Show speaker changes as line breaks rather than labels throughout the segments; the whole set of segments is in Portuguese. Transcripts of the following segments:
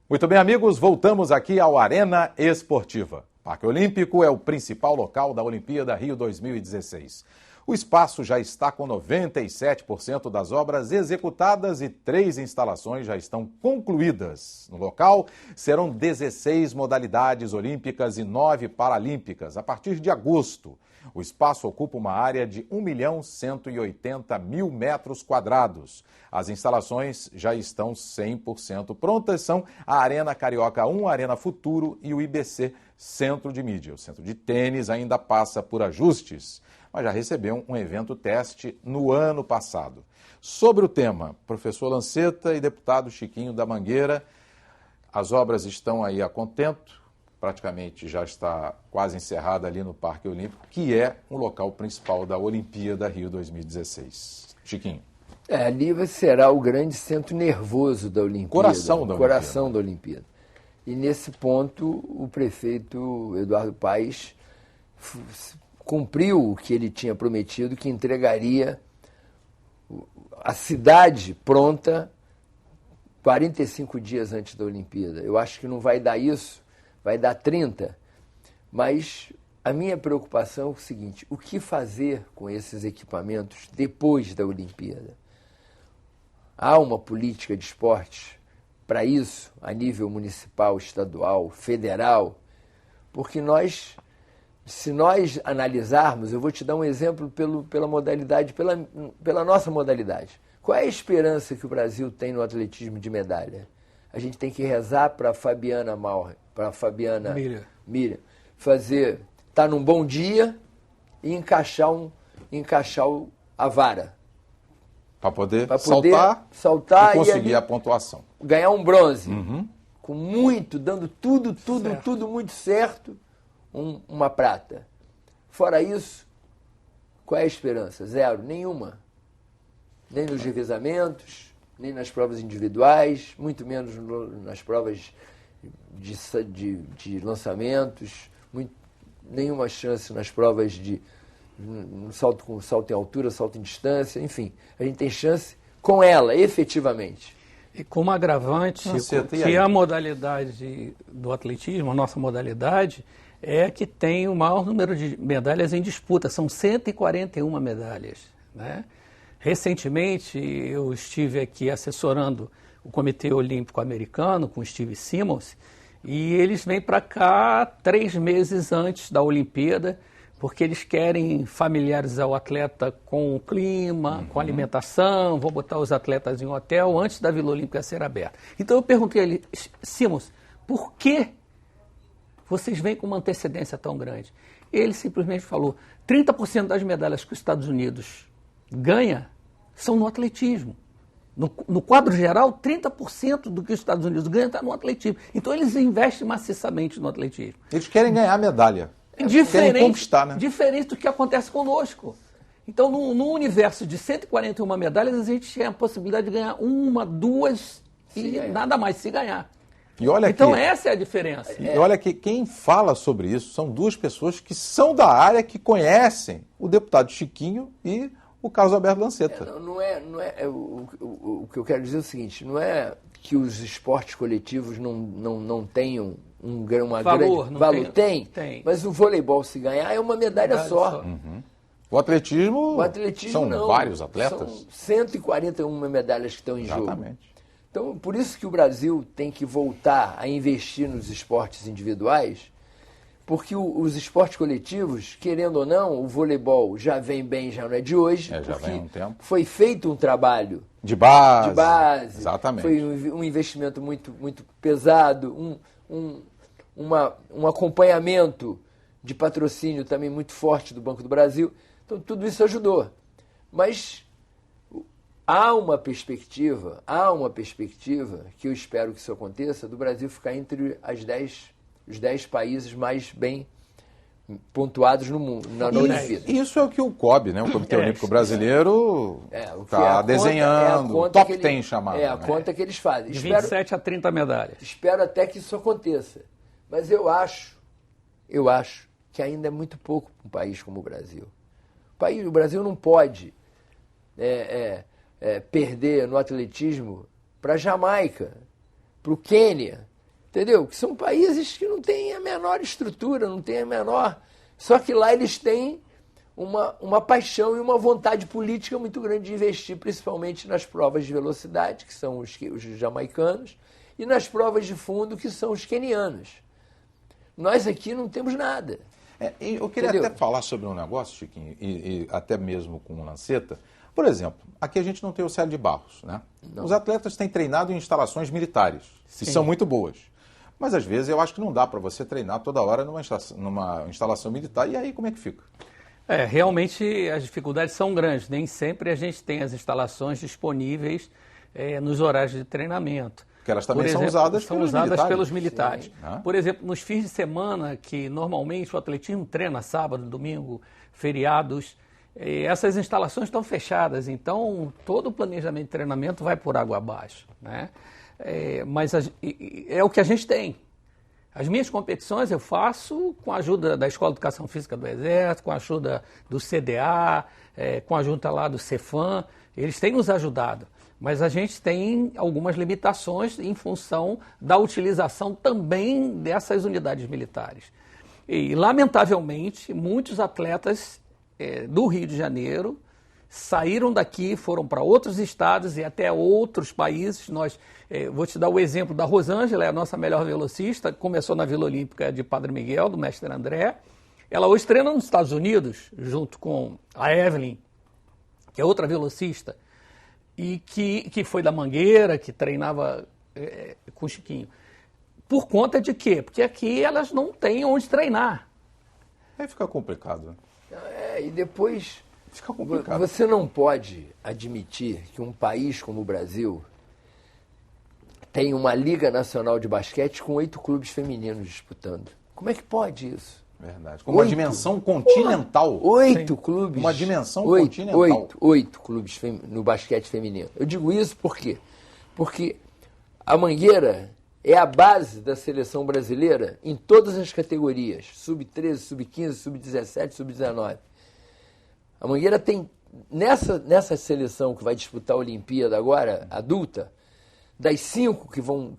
Muito bem, amigos, voltamos aqui ao Arena Esportiva. O Parque Olímpico é o principal local da Olimpíada Rio 2016. O espaço já está com 97% das obras executadas e 3 instalações já estão concluídas. No local, serão 16 modalidades olímpicas e 9 paralímpicas a partir de agosto. O espaço ocupa uma área de 1.180.000 metros quadrados. As instalações já estão 100% prontas, são a Arena Carioca 1, a Arena Futuro e o IBC Centro de Mídia. O Centro de Tênis ainda passa por ajustes, mas já recebeu um evento teste no ano passado. Sobre o tema, professor Lanceta e deputado Chiquinho da Mangueira, as obras estão aí a contento, praticamente já está quase encerrada ali no Parque Olímpico, que é o local principal da Olimpíada Rio 2016. Chiquinho.
Ali será o grande centro nervoso da Olimpíada. Coração da Olimpíada. E nesse ponto, o prefeito Eduardo Paes cumpriu o que ele tinha prometido, que entregaria a cidade pronta 45 dias antes da Olimpíada. Eu acho que não vai dar isso, vai dar 30, mas a minha preocupação é o seguinte: o que fazer com esses equipamentos depois da Olimpíada? Há uma política de esportes para isso, a nível municipal, estadual, federal? Porque se nós analisarmos, eu vou te dar um exemplo pela modalidade, pela nossa modalidade. Qual é a esperança que o Brasil tem no atletismo de medalha? A gente tem que rezar para a Fabiana Miriam estar num bom dia e encaixar a vara.
Para poder
saltar
e conseguir a pontuação.
Ganhar um bronze. Dando tudo muito certo, uma prata. Fora isso, qual é a esperança? Zero, nenhuma. Nem nos revezamentos, nem nas provas individuais, muito menos nas provas de lançamentos, nenhuma chance nas provas de salto em altura, salto em distância, enfim. A gente tem chance com ela, efetivamente.
E como agravante, que a modalidade do atletismo, a nossa modalidade, é que tem o maior número de medalhas em disputa, são 141 medalhas, né? Recentemente, eu estive aqui assessorando o Comitê Olímpico Americano com o Steve Simmons, e eles vêm para cá 3 meses antes da Olimpíada, porque eles querem familiarizar o atleta com o clima, com a alimentação, vão botar os atletas em hotel antes da Vila Olímpica ser aberta. Então eu perguntei a ele: Simmons, por que vocês vêm com uma antecedência tão grande? Ele simplesmente falou: 30% das medalhas que os Estados Unidos ganha são no atletismo. No quadro geral, 30% do que os Estados Unidos ganham está no atletismo. Então eles investem maciçamente no atletismo.
Eles querem ganhar medalha. Querem conquistar, né?
Diferente do que acontece conosco. Então, no universo de 141 medalhas, a gente tem a possibilidade de ganhar 1, 2 e nada mais, se ganhar.
E olha
então, essa é a diferença.
E olha que quem fala sobre isso são 2 pessoas que são da área, que conhecem o deputado Chiquinho e o Carlos Alberto Lanceta.
O que eu quero dizer é o seguinte: não é que os esportes coletivos não tenham uma
valor,
grande valor. Tem, mas o voleibol, se ganhar, é uma medalha só.
O atletismo são vários atletas.
São 141 medalhas que estão em jogo. Então, por isso que o Brasil tem que voltar a investir nos esportes individuais, porque os esportes coletivos, querendo ou não, o voleibol já vem bem, já não é de hoje.
Já vem há um tempo.
Foi feito um trabalho
de base.
Exatamente. Foi um investimento muito, muito pesado, um acompanhamento de patrocínio também muito forte do Banco do Brasil. Então, tudo isso ajudou. Mas há uma perspectiva que eu espero que isso aconteça, do Brasil ficar entre os 10 países mais bem pontuados no mundo, na Olimpíada.
Isso é o que o COB, né, o Comitê Olímpico Brasileiro, está desenhando, top 10 chamado.
É a conta que eles fazem.
De 27 a 30 medalhas.
Espero até que isso aconteça. Mas eu acho que ainda é muito pouco para um país como o Brasil. O Brasil não pode perder no atletismo para a Jamaica, para o Quênia, Entendeu? Que são países que não têm a menor estrutura, não têm a menor... Só que lá eles têm uma paixão e uma vontade política muito grande de investir, principalmente nas provas de velocidade, que são os jamaicanos, e nas provas de fundo, que são os quenianos. Nós aqui não temos nada.
Eu queria até falar sobre um negócio, Chiquinho, e até mesmo com o Lanceta. Por exemplo, aqui a gente não tem o Célio de Barros, né? Não. Os atletas têm treinado em instalações militares, que são muito boas. Mas às vezes eu acho que não dá para você treinar toda hora numa instalação militar. E aí como é que fica?
Realmente as dificuldades são grandes. Nem sempre a gente tem as instalações disponíveis nos horários de treinamento.
Porque elas também são usadas
pelos militares. Por exemplo, nos fins de semana, que normalmente o atletismo treina sábado, domingo, feriados, essas instalações estão fechadas. Então, todo o planejamento de treinamento vai por água abaixo, né? Mas é o que a gente tem. As minhas competições eu faço com a ajuda da Escola de Educação Física do Exército, com a ajuda do CDA, com a ajuda lá do Cefam. Eles têm nos ajudado. Mas a gente tem algumas limitações em função da utilização também dessas unidades militares. E, lamentavelmente, muitos atletas do Rio de Janeiro saíram daqui, foram para outros estados e até outros países. Vou te dar o exemplo da Rosângela, é a nossa melhor velocista, começou na Vila Olímpica de Padre Miguel, do mestre André. Ela hoje treina nos Estados Unidos, junto com a Evelyn, que é outra velocista, e que foi da Mangueira, que treinava com o Chiquinho. Por conta de quê? Porque aqui elas não têm onde treinar.
Aí fica complicado.
E depois...
Fica complicado.
Você não pode admitir que um país como o Brasil tem uma Liga Nacional de Basquete com 8 clubes femininos disputando. Como é que pode isso?
Verdade. Com uma dimensão continental.
8 clubes.
Uma dimensão continental.
8 clubes no basquete feminino. Eu digo isso por quê? Porque a Mangueira é a base da seleção brasileira em todas as categorias. Sub-13, sub-15, sub-17, sub-19. A Mangueira tem, nessa seleção que vai disputar a Olimpíada agora, adulta, das 5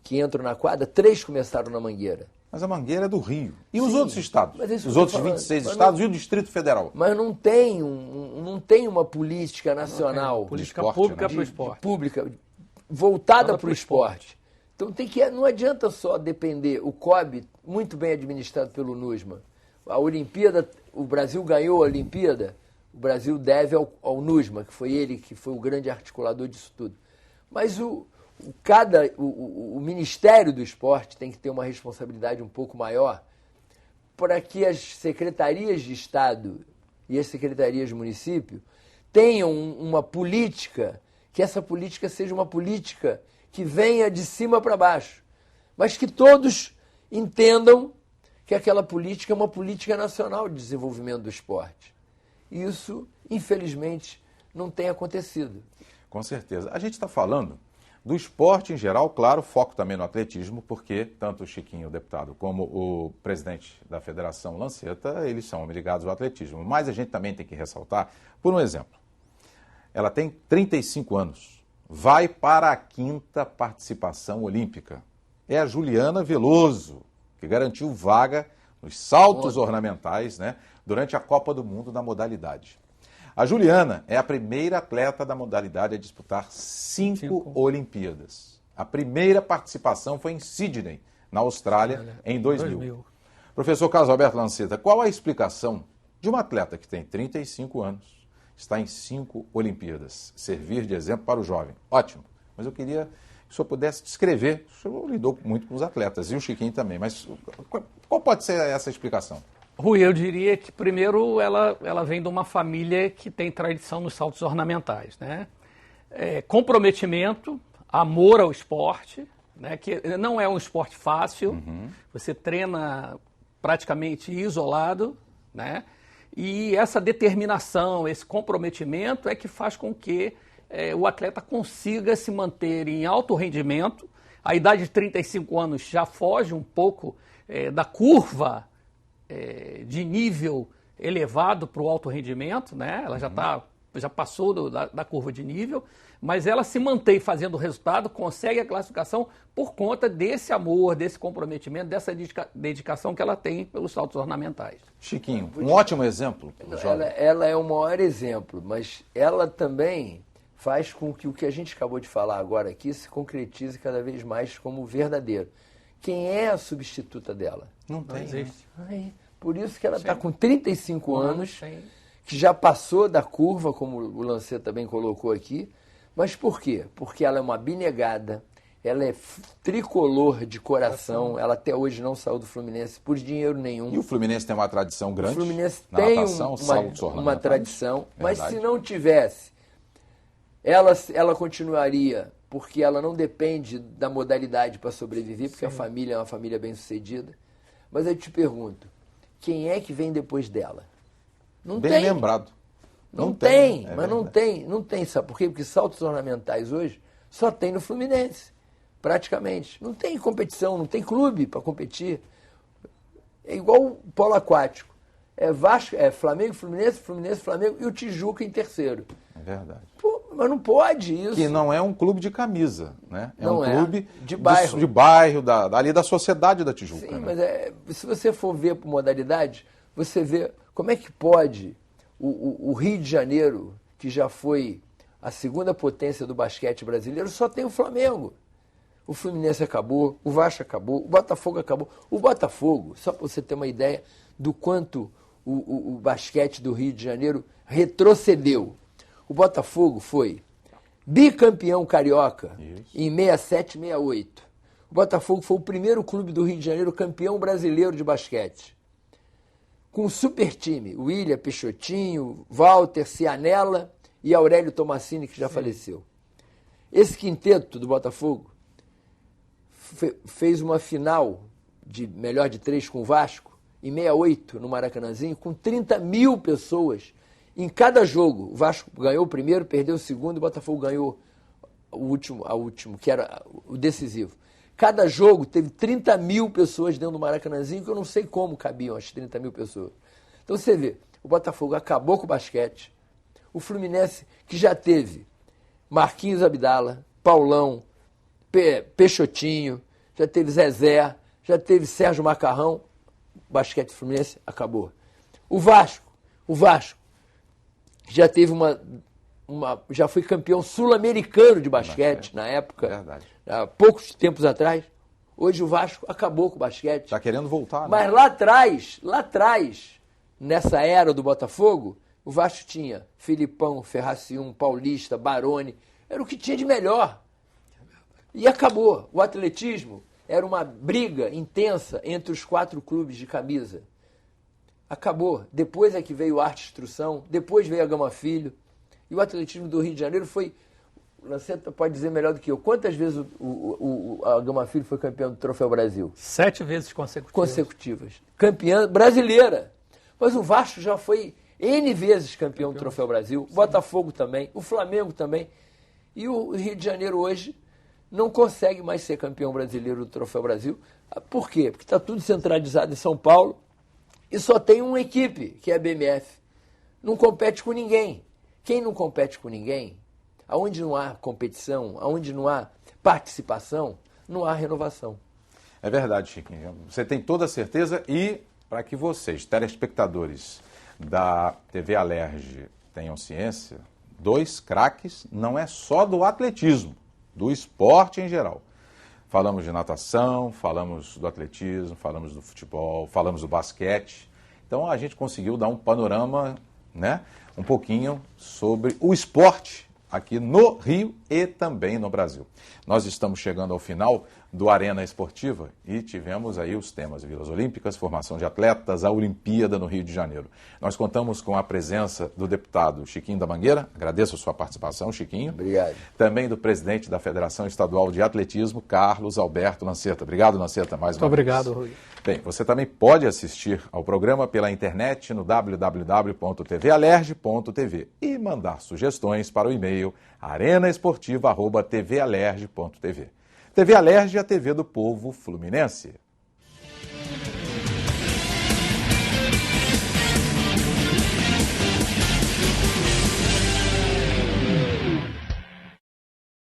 que entram na quadra, 3 começaram na Mangueira.
Mas a Mangueira é do Rio. E os outros estados? Os outros 26 estados e o Distrito Federal?
Mas não tem uma política nacional.
Política pública para o esporte.
Pública, voltada para o esporte. Então não adianta só depender. O COB, muito bem administrado pelo NUSMA. A Olimpíada, o Brasil ganhou a Olimpíada, o Brasil deve ao NUSMA, que foi ele que foi o grande articulador disso tudo. Mas o Ministério do Esporte tem que ter uma responsabilidade um pouco maior para que as secretarias de Estado e as secretarias de município tenham uma política, que essa política seja uma política que venha de cima para baixo, mas que todos entendam que aquela política é uma política nacional de desenvolvimento do esporte. Isso, infelizmente, não tem acontecido.
Com certeza. A gente está falando do esporte em geral, claro, foco também no atletismo, porque tanto o Chiquinho, o deputado, como o presidente da Federação Lanceta, eles são ligados ao atletismo. Mas a gente também tem que ressaltar, por um exemplo, ela tem 35 anos, vai para a 5ª participação olímpica. É a Juliana Veloso, que garantiu vaga nos saltos ornamentais, né, durante a Copa do Mundo na modalidade. A Juliana é a primeira atleta da modalidade a disputar 5 Olimpíadas. A primeira participação foi em Sydney, na Austrália, em 2000. Professor Carlos Alberto Lanceta, qual a explicação de uma atleta que tem 35 anos, está em 5 Olimpíadas, servir de exemplo para o jovem? Ótimo, mas eu queria que o senhor pudesse descrever, o senhor lidou muito com os atletas, e o Chiquinho também, mas qual pode ser essa explicação?
Rui, eu diria que primeiro ela vem de uma família que tem tradição nos saltos ornamentais, né? Comprometimento, amor ao esporte, né? Que não é um esporte fácil, você treina praticamente isolado, né? E essa determinação, esse comprometimento é que faz com que o atleta consiga se manter em alto rendimento. A idade de 35 anos já foge um pouco da curva de nível elevado para o alto rendimento, né? Ela já está já passou da curva de nível, mas ela se mantém fazendo o resultado, consegue a classificação por conta desse amor, desse comprometimento, dessa dedicação que ela tem pelos saltos ornamentais.
Chiquinho, um ótimo exemplo.
Ela é o maior exemplo, mas ela também faz com que o que a gente acabou de falar agora aqui se concretize cada vez mais como verdadeiro. Quem é a substituta dela?
Não existe.
Por isso que ela está com 35 anos, que já passou da curva, como o Lanceta também colocou aqui. Mas por quê? Porque ela é uma abnegada, ela é tricolor de coração, ela até hoje não saiu do Fluminense por dinheiro nenhum.
E o Fluminense tem uma tradição grande.
O Fluminense tem uma tradição, mas se não tivesse, ela continuaria, porque ela não depende da modalidade para sobreviver, porque a família é uma família bem-sucedida. Mas eu te pergunto, quem é que vem depois dela? Não
tem.
Bem
lembrado.
Não tem, mas não tem, sabe por quê? Porque saltos ornamentais hoje só tem no Fluminense, praticamente. Não tem competição, não tem clube para competir. É igual o polo aquático. É Flamengo, Fluminense, Flamengo e o Tijuca em terceiro.
É verdade.
Pô, mas não pode isso.
Que não é um clube de camisa, né? É
não
um clube
de bairro.
De bairro, ali da sociedade da Tijuca.
Sim,
né?
Mas se você for ver por modalidade, você vê como é que pode o Rio de Janeiro, que já foi a segunda potência do basquete brasileiro, só tem o Flamengo. O Fluminense acabou, o Vasco acabou, o Botafogo acabou. O Botafogo, só para você ter uma ideia do quanto o basquete do Rio de Janeiro retrocedeu. O Botafogo foi bicampeão carioca em 67, 68. O Botafogo foi o primeiro clube do Rio de Janeiro campeão brasileiro de basquete. Com um super time, William, Peixotinho, Walter, Cianella e Aurélio Tomassini, que já faleceu. Esse quinteto do Botafogo fez uma final de melhor de 3 com o Vasco, em 68, no Maracanãzinho, com 30 mil pessoas em cada jogo. O Vasco ganhou o primeiro, perdeu o segundo, o Botafogo ganhou o último, que era o decisivo. Cada jogo teve 30 mil pessoas dentro do Maracanãzinho, que eu não sei como cabiam as 30 mil pessoas. Então você vê, o Botafogo acabou com o basquete, o Fluminense, que já teve Marquinhos Abdala, Paulão, Peixotinho, já teve Zezé, já teve Sérgio Macarrão, o basquete Fluminense acabou. O Vasco já teve já foi campeão sul-americano de basquete na época.
Verdade.
Há poucos tempos atrás. Hoje o Vasco acabou com o basquete.
Está querendo voltar, né?
Mas lá atrás, nessa era do Botafogo, o Vasco tinha Filipão, Ferracium, Paulista, Baroni. Era o que tinha de melhor. E acabou. O atletismo era uma briga intensa entre os 4 clubes de camisa. Acabou. Depois é que veio a Arte e Instrução, depois veio a Gama Filho. E o atletismo do Rio de Janeiro foi... Você pode dizer melhor do que eu. Quantas vezes a Gama Filho foi campeão do Troféu Brasil?
7 vezes consecutivas.
Campeã brasileira. Mas o Vasco já foi N vezes campeão do Troféu Brasil. O Botafogo também. O Flamengo também. E o Rio de Janeiro hoje não consegue mais ser campeão brasileiro do Troféu Brasil. Por quê? Porque está tudo centralizado em São Paulo e só tem uma equipe, que é a BMF. Não compete com ninguém. Quem não compete com ninguém, aonde não há competição, aonde não há participação, não há renovação.
É verdade, Chiquinho. Você tem toda a certeza e para que vocês, telespectadores da TV Alerj, tenham ciência, 2 craques não é só do atletismo, do esporte em geral. Falamos de natação, falamos do atletismo, falamos do futebol, falamos do basquete. Então a gente conseguiu dar um panorama, né, um pouquinho sobre o esporte aqui no Rio e também no Brasil. Nós estamos chegando ao final do Arena Esportiva e tivemos aí os temas Vilas Olímpicas, formação de atletas, a Olimpíada no Rio de Janeiro. Nós contamos com a presença do deputado Chiquinho da Mangueira, agradeço a sua participação, Chiquinho.
Obrigado.
Também do presidente da Federação Estadual de Atletismo, Carlos Alberto Lanceta. Obrigado, Lanceta, mais uma vez.
Muito obrigado, Rui.
Bem, você também pode assistir ao programa pela internet no www.tvalerj.tv e mandar sugestões para o e-mail arenaesportiva@tvalerj.tv. TV Alerj, a TV do povo fluminense.